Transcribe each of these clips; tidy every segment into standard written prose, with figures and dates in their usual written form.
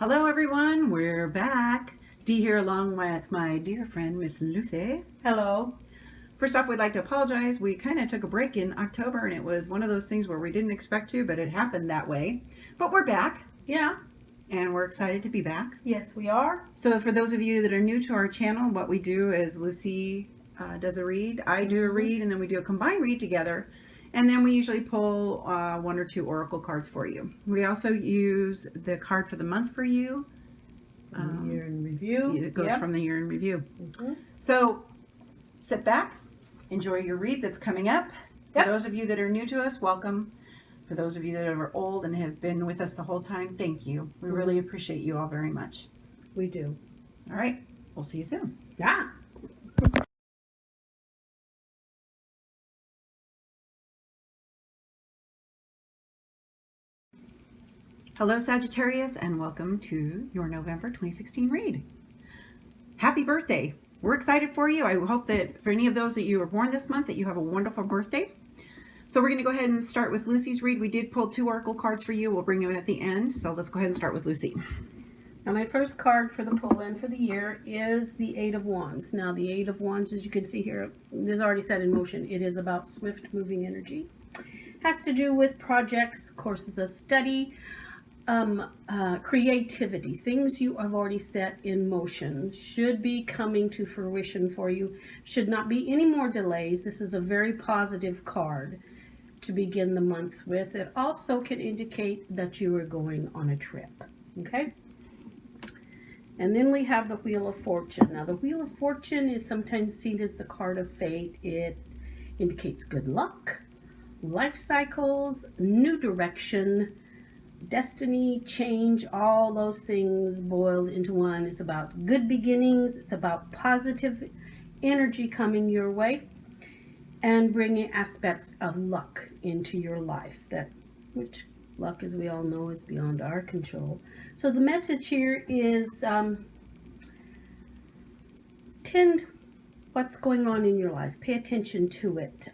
Hello everyone, we're back. Dee here along with my dear friend Miss Lucy. Hello. First off, we'd like to apologize. We kind of took a break in October and it was one of those things where we didn't expect to, but it happened that way. But we're back Yeah. and we're excited to be back. Yes, we are. So for those of you that are new to our channel, what we do is Lucy does a read, I do a read, and then we do a combined read together. And then we usually pull one or two oracle cards for you. We also use the card for the month for you. Year in review. It goes from the year in review. Mm-hmm. So sit back, enjoy your read that's coming up. Yep. For those of you that are new to us, welcome. For those of you that are old and have been with us the whole time, thank you. We really appreciate you all very much. We do. All right, we'll see you soon. Yeah. Hello, Sagittarius, and welcome to your November 2016 read. Happy birthday. We're excited for you. I hope that for any of those that you were born this month, that you have a wonderful birthday. So we're going to go ahead and start with Lucy's read. We did pull two oracle cards for you. We'll bring them at the end. So let's go ahead and start with Lucy. Now my first card for the pull-in for the year is the Eight of Wands. Now the Eight of Wands, as you can see here, is already set in motion. It is about swift moving energy. Has to do with projects, courses of study, creativity, things you have already set in motion should be coming to fruition for you. Should not be any more delays. This is a very positive card to begin the month with. It also can indicate that you are going on a trip. Okay. And then we have the Wheel of Fortune. Now the Wheel of Fortune is sometimes seen as the card of fate. It indicates good luck, life cycles, new direction, destiny, change, all those things boiled into one. It's about good beginnings. It's about positive energy coming your way and bringing aspects of luck into your life, which luck, as we all know, is beyond our control. So the message here is tend what's going on in your life. Pay attention to it.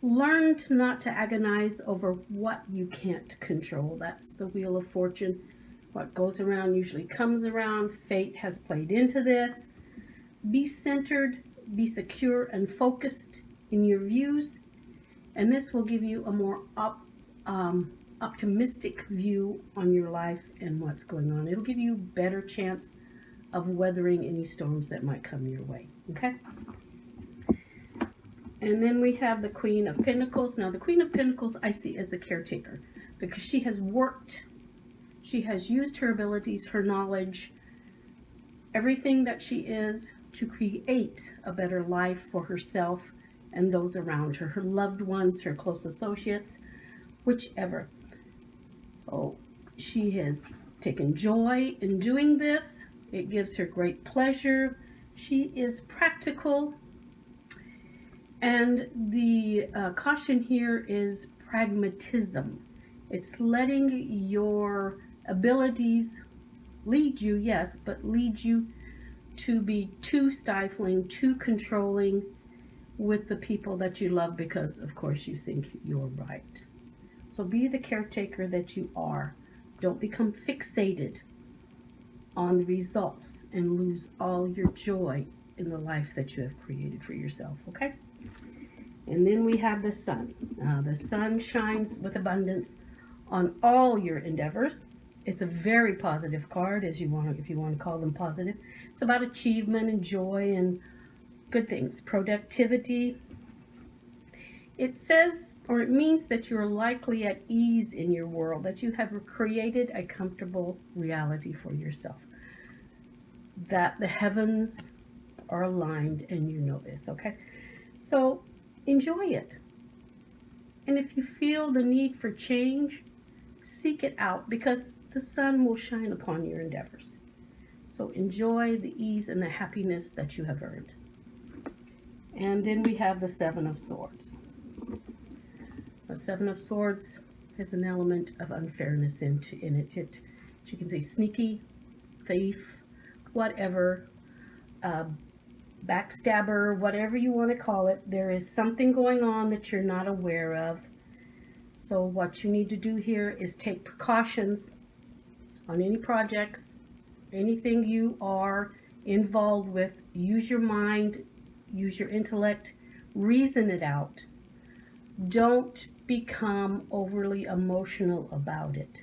Learn not to agonize over what you can't control. That's the Wheel of Fortune. What goes around usually comes around. Fate has played into this. Be centered, be secure and focused in your views, and this will give you a more optimistic view on your life and what's going on. It'll give you a better chance of weathering any storms that might come your way. Okay? And then we have the Queen of Pentacles. Now the Queen of Pentacles I see as the caretaker, because she has worked, she has used her abilities, her knowledge, everything that she is to create a better life for herself and those around her, her loved ones, her close associates, whichever. Oh, she has taken joy in doing this. It gives her great pleasure. She is practical. And the caution here is pragmatism. It's letting your abilities lead you, yes, but lead you to be too stifling, too controlling with the people that you love because, of course, you think you're right. So be the caretaker that you are. Don't become fixated on the results and lose all your joy in the life that you have created for yourself, okay? And then we have the Sun. The Sun shines with abundance on all your endeavors. It's a very positive card, if you want to call them positive. It's about achievement and joy and good things, productivity. It says, or it means that you're likely at ease in your world, that you have created a comfortable reality for yourself, that the heavens are aligned and you know this, okay? So enjoy it. And if you feel the need for change, seek it out, because the sun will shine upon your endeavors. So enjoy the ease and the happiness that you have earned. And then we have the Seven of Swords. The Seven of Swords has an element of unfairness in it. You can say sneaky, thief, whatever, backstabber, whatever you want to call it. There is something going on that you're not aware of. So what you need to do here is take precautions on any projects, anything you are involved with. Use your mind, use your intellect, reason it out. Don't become overly emotional about it.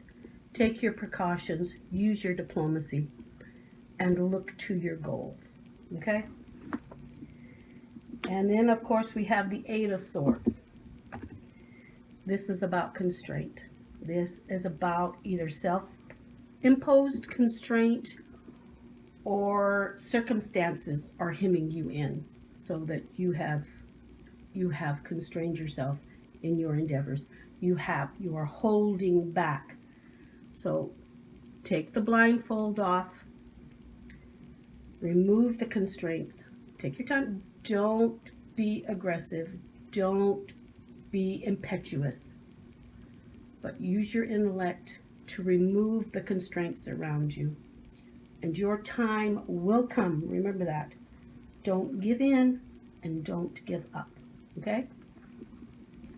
Take your precautions, use your diplomacy, and look to your goals. Okay? And then, of course, we have the Eight of Swords. This is about constraint. This is about either self-imposed constraint or circumstances are hemming you in so that you have constrained yourself in your endeavors. You are holding back. So take the blindfold off, remove the constraints, take your time. Don't be aggressive, don't be impetuous, but use your intellect to remove the constraints around you, and your time will come. Remember that. Don't give in and don't give up. Okay?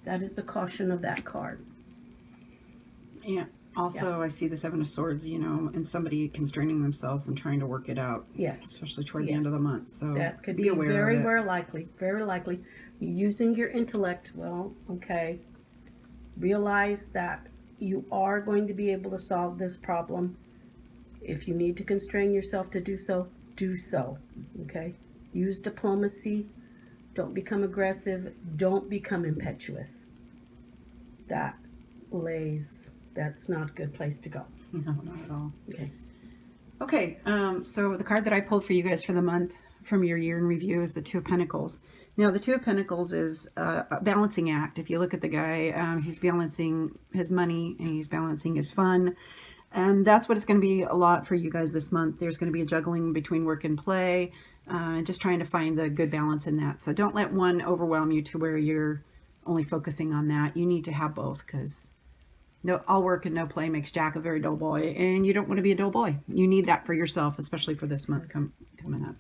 That is the caution of that card. Yeah. Also, I see the Seven of Swords, you know, and somebody constraining themselves and trying to work it out. Yes. Especially toward the end of the month. So that could be be aware very, of it. very likely. Very likely. Using your intellect, well, okay. Realize that you are going to be able to solve this problem. If you need to constrain yourself to do so, do so. Okay? Use diplomacy. Don't become aggressive. Don't become impetuous. That's not a good place to go. No, not at all. Okay. Okay, so the card that I pulled for you guys for the month from your year in review is the Two of Pentacles. Now, the Two of Pentacles is a balancing act. If you look at the guy, he's balancing his money and he's balancing his fun. And that's what it's going to be a lot for you guys this month. There's going to be a juggling between work and play, just trying to find the good balance in that. So don't let one overwhelm you to where you're only focusing on that. You need to have both, because all work and no play makes Jack a very dull boy, and you don't want to be a dull boy. You need that for yourself, especially for this month coming up.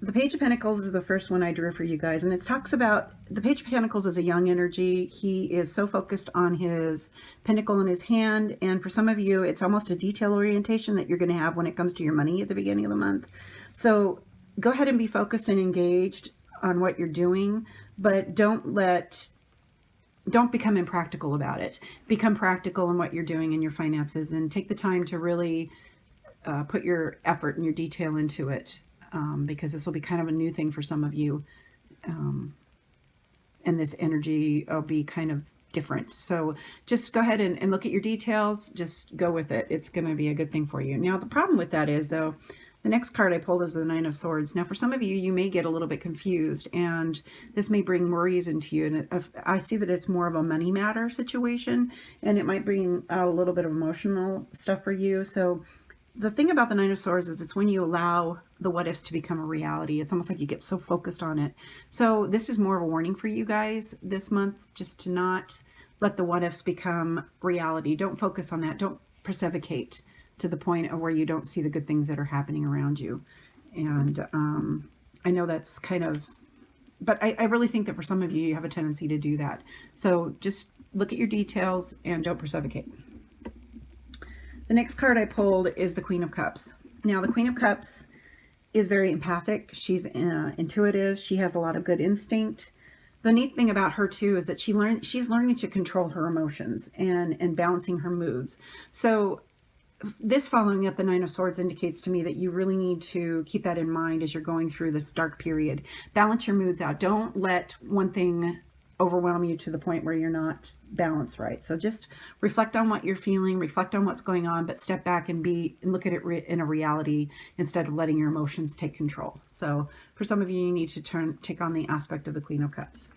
The Page of Pentacles is the first one I drew for you guys, and it talks about the Page of Pentacles is a young energy. He is so focused on his pentacle in his hand, and for some of you, it's almost a detail orientation that you're going to have when it comes to your money at the beginning of the month. So go ahead and be focused and engaged on what you're doing, but don't become impractical about it. Become practical in what you're doing in your finances, and take the time to really put your effort and your detail into it. Because this will be kind of a new thing for some of you. And this energy will be kind of different. So just go ahead and look at your details. Just go with it. It's going to be a good thing for you. Now, the problem with that is, though, the next card I pulled is the Nine of Swords. Now, for some of you, you may get a little bit confused, and this may bring worries into you. And I see that it's more of a money matter situation, and it might bring out a little bit of emotional stuff for you. So the thing about the Nine of Swords is it's when you allow the what ifs to become a reality. It's almost like you get so focused on it. So this is more of a warning for you guys this month, just to not let the what ifs become reality. Don't focus on that. Don't perseverate to the point of where you don't see the good things that are happening around you. And I know that's kind of, but I really think that for some of you, you have a tendency to do that. So just look at your details and don't perseverate. The next card I pulled is the Queen of Cups. Now, the Queen of Cups is very empathic. She's intuitive. She has a lot of good instinct. The neat thing about her, too, is that she's learning to control her emotions and balancing her moods. So this following up the Nine of Swords indicates to me that you really need to keep that in mind as you're going through this dark period. Balance your moods out. Don't let one thing overwhelm you to the point where you're not balanced right. So just reflect on what you're feeling, reflect on what's going on, but step back and look at it in a reality instead of letting your emotions take control. So for some of you, you need to take on the aspect of the Queen of Cups.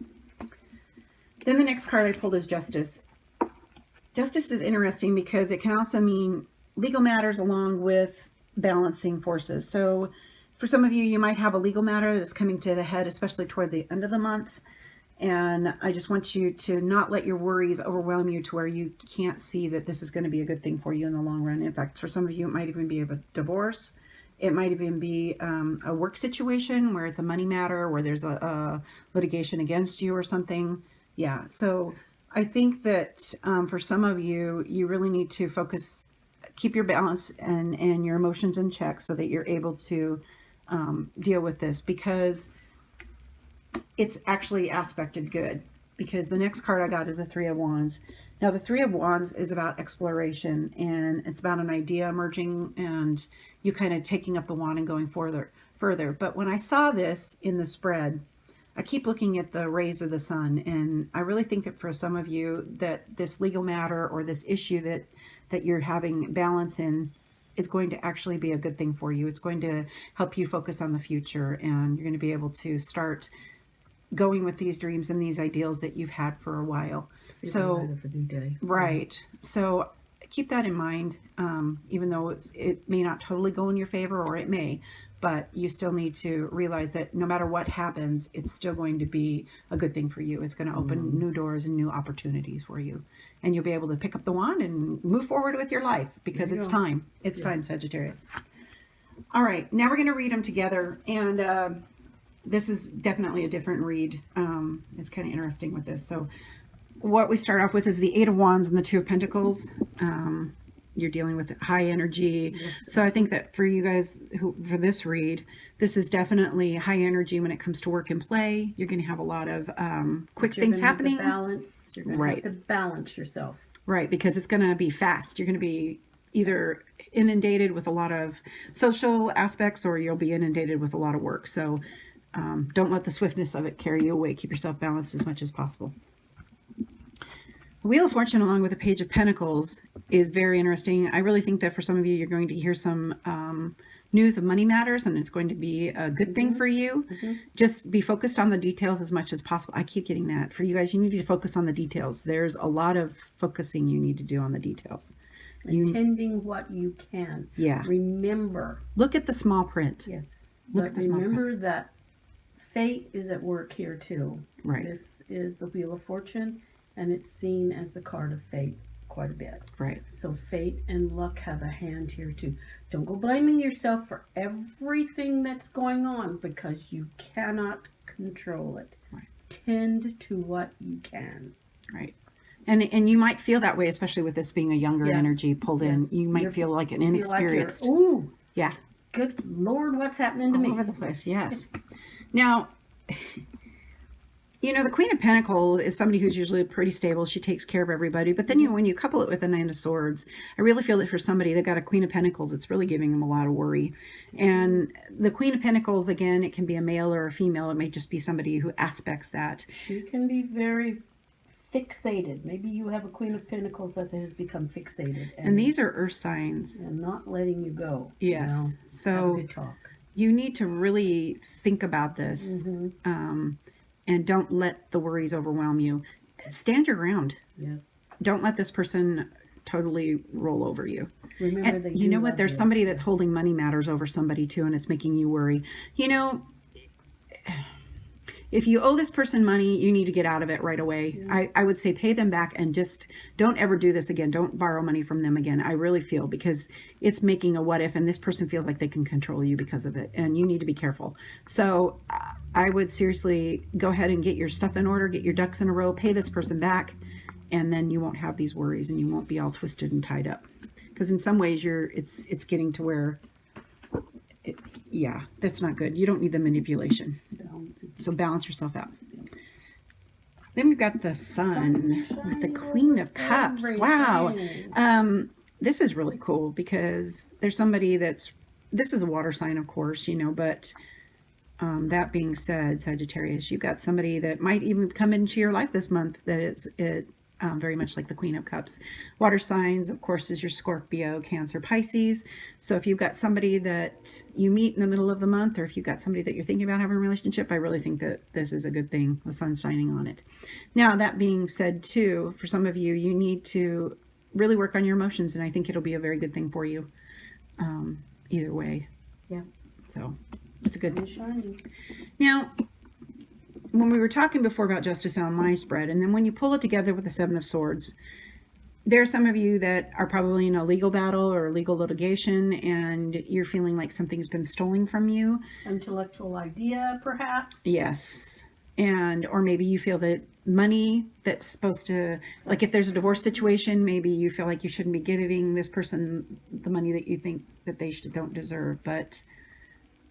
Then the next card I pulled is Justice. Justice is interesting because it can also mean legal matters along with balancing forces. So for some of you, you might have a legal matter that's coming to the head, especially toward the end of the month. And I just want you to not let your worries overwhelm you to where you can't see that this is going to be a good thing for you in the long run. In fact, for some of you, it might even be a divorce. It might even be a work situation where it's a money matter, where there's a litigation against you or something. Yeah, so I think that for some of you, you really need to focus, keep your balance and your emotions in check so that you're able to deal with this, because it's actually aspected good. Because the next card I got is the Three of Wands. Now, the Three of Wands is about exploration, and it's about an idea emerging and you kind of taking up the wand and going further. But when I saw this in the spread, I keep looking at the rays of the sun, and I really think that for some of you that this legal matter or this issue that you're having balance in is going to actually be a good thing for you. It's going to help you focus on the future, and you're going to be able to start going with these dreams and these ideals that you've had for a while. So, right. So keep that in mind, even though it may not totally go in your favor, or it may, but you still need to realize that no matter what happens, it's still going to be a good thing for you. It's going to open new doors and new opportunities for you. And you'll be able to pick up the wand and move forward with your life, because it's time. It's time, Sagittarius. All right, now we're going to read them together. And this is definitely a different read. It's kind of interesting with this. So what we start off with is the Eight of Wands and the Two of Pentacles. You're dealing with high energy. Yes. So I think that for you guys for this read, this is definitely high energy when it comes to work and play. You're going to have a lot of quick things happening. Balance. You're going to have to balance yourself. Right, because it's going to be fast. You're going to be either inundated with a lot of social aspects, or you'll be inundated with a lot of work. So don't let the swiftness of it carry you away. Keep yourself balanced as much as possible. The Wheel of Fortune, along with the Page of Pentacles, is very interesting. I really think that for some of you, you're going to hear some news of money matters, and it's going to be a good thing for you. Just be focused on the details as much as possible. I keep getting that. For you guys, you need to focus on the details. There's a lot of focusing you need to do on the details. Attending what you can. Yeah. Remember. Look at the small print. Yes. Look at the small print. Remember that fate is at work here too. Right. This is the Wheel of Fortune, and it's seen as the card of fate quite a bit. Right. So fate and luck have a hand here too. Don't go blaming yourself for everything that's going on, because you cannot control it. Right. Tend to what you can. Right. And you might feel that way, especially with this being a younger energy pulled in. You might feel like an inexperienced. Like ooh. Yeah. Good Lord, what's happening to me? All over the place, yes. Now, you know, the Queen of Pentacles is somebody who's usually pretty stable. She takes care of everybody. But then when you couple it with the Nine of Swords, I really feel that for somebody, they've got a Queen of Pentacles, it's really giving them a lot of worry. And the Queen of Pentacles, again, it can be a male or a female. It may just be somebody who aspects that. She can be very fixated. Maybe you have a Queen of Pentacles that has become fixated. And these are earth signs. And not letting you go. Yes. You know, so have a good talk. You need to really think about this. And don't let the worries overwhelm you. Stand your ground. Yes. Don't let this person totally roll over you. Remember that you know what? There's somebody that's holding money matters over somebody too, and it's making you worry. You know, if you owe this person money, you need to get out of it right away. Yeah. I would say pay them back, and just don't ever do this again. Don't borrow money from them again. I really feel, because it's making a what if, and this person feels like they can control you because of it, and you need to be careful. So I would seriously go ahead and get your stuff in order, get your ducks in a row, pay this person back, and then you won't have these worries, and you won't be all twisted and tied up. Because in some ways, it's getting to where, yeah, that's not good. You don't need the manipulation. So balance yourself out. Then we've got the Sun with the Queen of Cups. Wow. This is really cool, because there's somebody this is a water sign, of course, you know, but that being said, Sagittarius, you've got somebody that might even come into your life this month that is very much like the Queen of Cups. Water signs, of course, is your Scorpio, Cancer, Pisces. So if you've got somebody that you meet in the middle of the month, or if you've got somebody that you're thinking about having a relationship, I really think that this is a good thing. The sun's shining on it. Now, that being said, too, for some of you, you need to really work on your emotions, and I think it'll be a very good thing for you either way. Yeah. So it's a good thing. Now, when we were talking before about justice on my spread, and then when you pull it together with the Seven of Swords, there are some of you that are probably in a legal battle or legal litigation, and you're feeling like something's been stolen from you. Intellectual idea, perhaps. Yes. or maybe you feel that money that's supposed to, like if there's a divorce situation, maybe you feel like you shouldn't be giving this person the money that you think that they don't deserve, but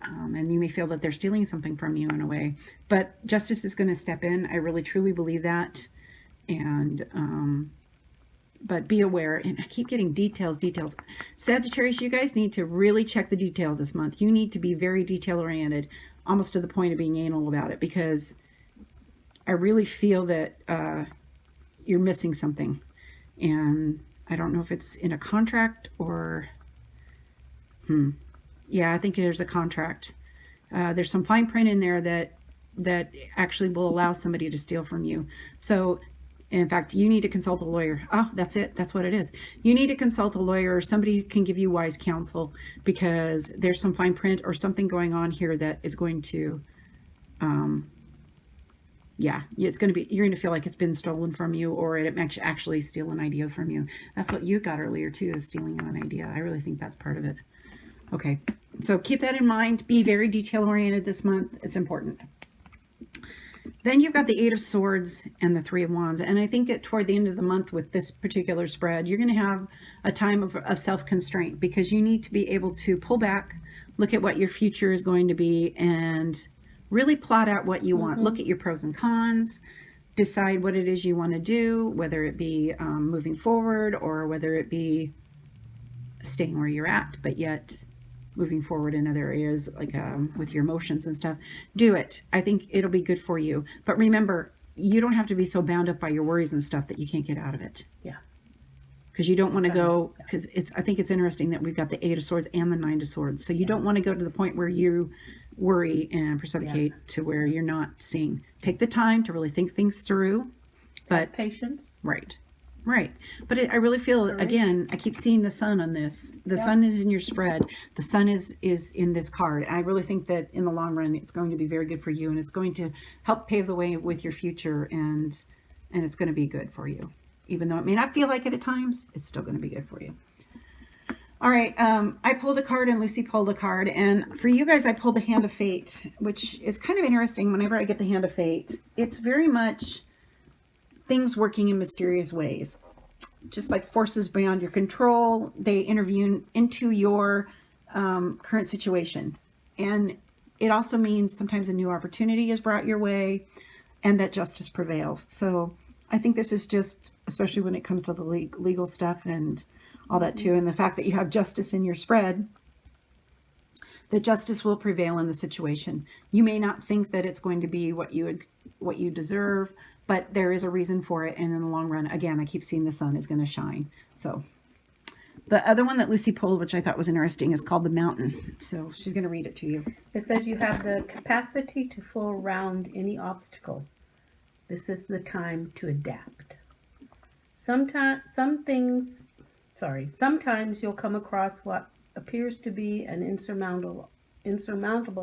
and you may feel that they're stealing something from you in a way, but justice is going to step in. I really truly believe that. And but be aware, and I keep getting details. Sagittarius, you guys need to really check the details this month. You need to be very detail oriented, almost to the point of being anal about it, because I really feel that you're missing something. And I don't know if it's in a contract or, yeah, I think there's a contract. There's some fine print in there that actually will allow somebody to steal from you. So in fact, you need to consult a lawyer. Oh, that's it. That's what it is. You need to consult a lawyer, or somebody who can give you wise counsel, because there's some fine print or something going on here that is going to, yeah, it's going to be, you're going to feel like it's been stolen from you, or it may actually steal an idea from you. That's what you got earlier too, is stealing an idea. I really think that's part of it. Okay, so keep that in mind. Be very detail oriented this month. It's important. Then you've got the Eight of Swords and the Three of Wands. And I think that toward the end of the month with this particular spread, you're going to have a time of self-constraint, because you need to be able to pull back, look at what your future is going to be, and really plot out what you want. Look at your pros and cons, decide what it is you want to do, whether it be moving forward, or whether it be staying where you're at, but yet moving forward in other areas, like with your emotions and stuff. Do it. I think it'll be good for you. But remember, you don't have to be so bound up by your worries and stuff that you can't get out of it. Yeah. Because you don't want to go, because I think it's interesting that we've got the Eight of Swords and the Nine of Swords. So you don't want to go to the point where you worry and precipitate to where you're not seeing. Take the time to really think things through. But patience. Right. But I really feel, again, I keep seeing the sun on this. The sun is in your spread. The sun is in this card. And I really think that in the long run, it's going to be very good for you. And it's going to help pave the way with your future. And it's going to be good for you. Even though it may not feel like it at times, it's still going to be good for you. All right. I pulled a card and Lucy pulled a card. And for you guys, I pulled the Hand of Fate, which is kind of interesting. Whenever I get the Hand of Fate, it's very much things working in mysterious ways, just like forces beyond your control. They intervene into your current situation. And it also means sometimes a new opportunity is brought your way, and that justice prevails. So I think this is just, especially when it comes to the legal stuff and all that too, and the fact that you have justice in your spread, that justice will prevail in the situation. You may not think that it's going to be what you deserve, but there is a reason for it. And in the long run, again, I keep seeing the sun is going to shine. So the other one that Lucy pulled, which I thought was interesting, is called the Mountain. So she's going to read it to you. It says you have the capacity to flow around any obstacle. This is the time to adapt. Sometimes you'll come across what appears to be an insurmountable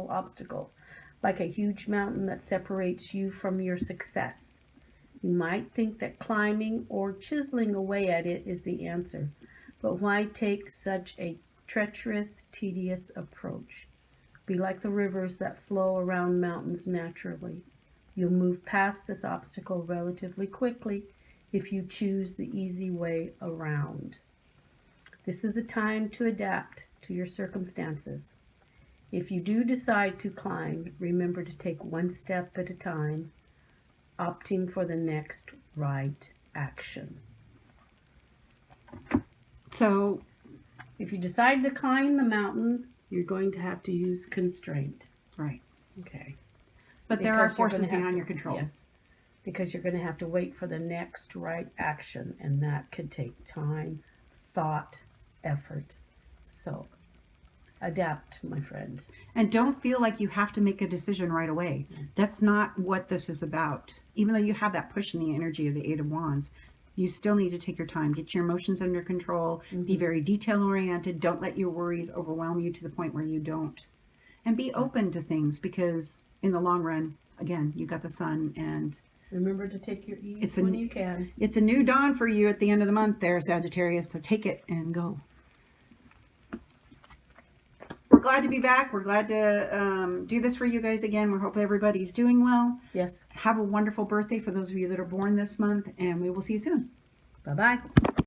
obstacle, like a huge mountain that separates you from your success. You might think that climbing or chiseling away at it is the answer, but why take such a treacherous, tedious approach? Be like the rivers that flow around mountains naturally. You'll move past this obstacle relatively quickly if you choose the easy way around. This is the time to adapt to your circumstances. If you do decide to climb, remember to take one step at a time, opting for the next right action. So if you decide to climb the mountain, you're going to have to use constraint. Right. Okay. But there are forces beyond your control. Yes. Because you're going to have to wait for the next right action, and that could take time, thought, effort. So adapt, my friend. And don't feel like you have to make a decision right away. That's not what this is about. Even though you have that push in the energy of the Eight of Wands, you still need to take your time. Get your emotions under control. Be very detail-oriented. Don't let your worries overwhelm you to the point where you don't. And be open to things, because in the long run, again, you got the sun, and remember to take your ease when you can. It's a new dawn for you at the end of the month there, Sagittarius. So take it and go. glad to be back. We're glad to do this for you guys again. We hope everybody's doing well. Yes. Have a wonderful birthday for those of you that are born this month, and we will see you soon. Bye-bye.